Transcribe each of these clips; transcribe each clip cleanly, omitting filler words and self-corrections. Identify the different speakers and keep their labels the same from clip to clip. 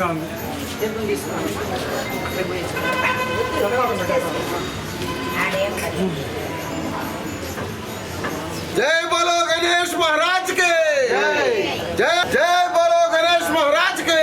Speaker 1: మంచిగా ఉంది.
Speaker 2: जय बोलो गणेश महाराज के जय जय बोलो गणेश महाराज के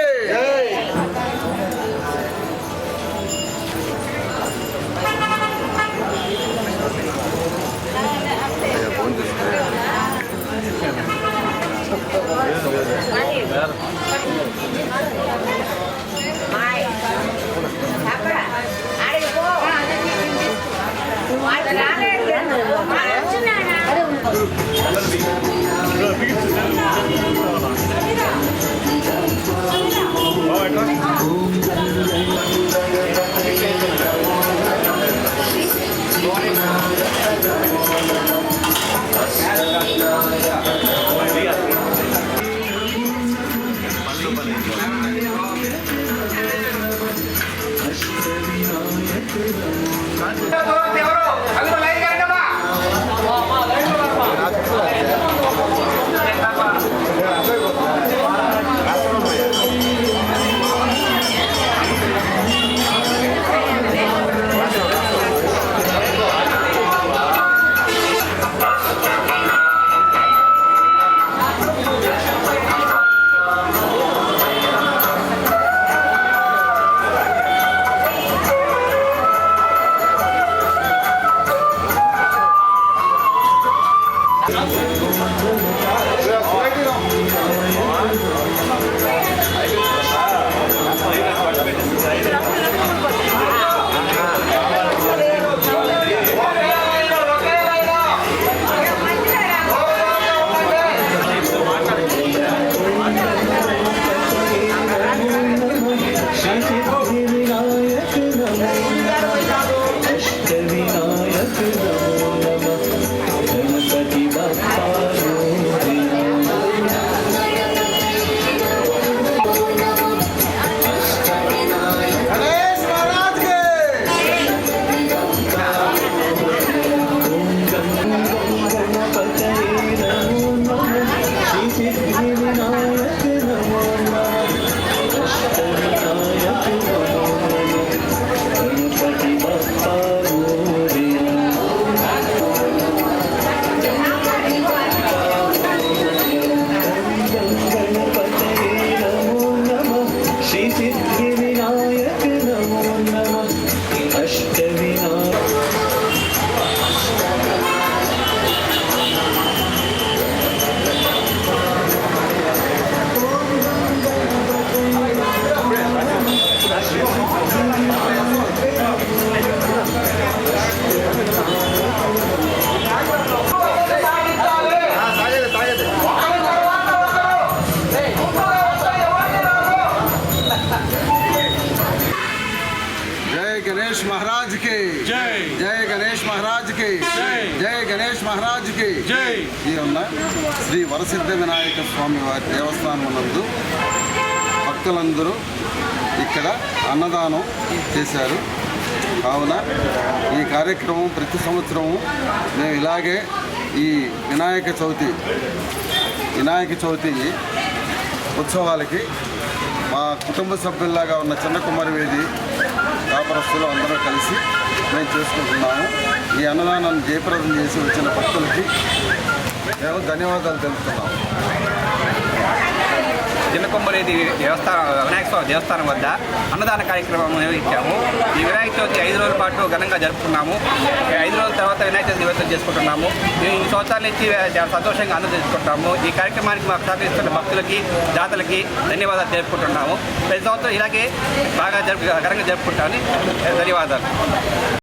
Speaker 2: गणेश महाराज के जय जय गणेश महाराज के जय जय गणेश महाराज के जय శ్రీ వరసిద్ధ వినాయక స్వామి వారి దేవస్థానం నందు భక్తులందరూ ఇక్కడ అన్నదానం చేశారు. కావున ఈ కార్యక్రమం ప్రతి సంవత్సరము మేము ఇలాగే ఈ వినాయక చవితి ఉత్సవాలకి మా కుటుంబ సభ్యుల్లాగా ఉన్న చిన్న కుమారవేది వ్యాపారస్తులు అందరూ కలిసి మేము చేసుకుంటున్నాము. ఈ అన్నదానాన్ని జయప్రదం చేసి వచ్చిన భక్తులకి మేము ధన్యవాదాలు తెలుపుతున్నాము.
Speaker 3: చిన్నకొమ్మరేది వినాయక స్వామి దేవస్థానం వద్ద అన్నదాన కార్యక్రమం నిర్వహించాము. ఈ వినాయక చవితి 5 రోజుల పాటు ఘనంగా జరుపుకున్నాము. 5 రోజుల తర్వాత వినాయక చవితి నివేదన చేసుకుంటున్నాము. మేము ఈ సంవత్సరాల నుంచి చాలా సంతోషంగా ఆనందం చేసుకుంటున్నాము. ఈ కార్యక్రమానికి మాకు సహకరిస్తున్న భక్తులకి దాతలకి ధన్యవాదాలు తెలుపుకుంటున్నాము. ప్రతి సంవత్సరం ఇలాగే బాగా ఘనంగా జరుపుకుంటామని ధన్యవాదాలు.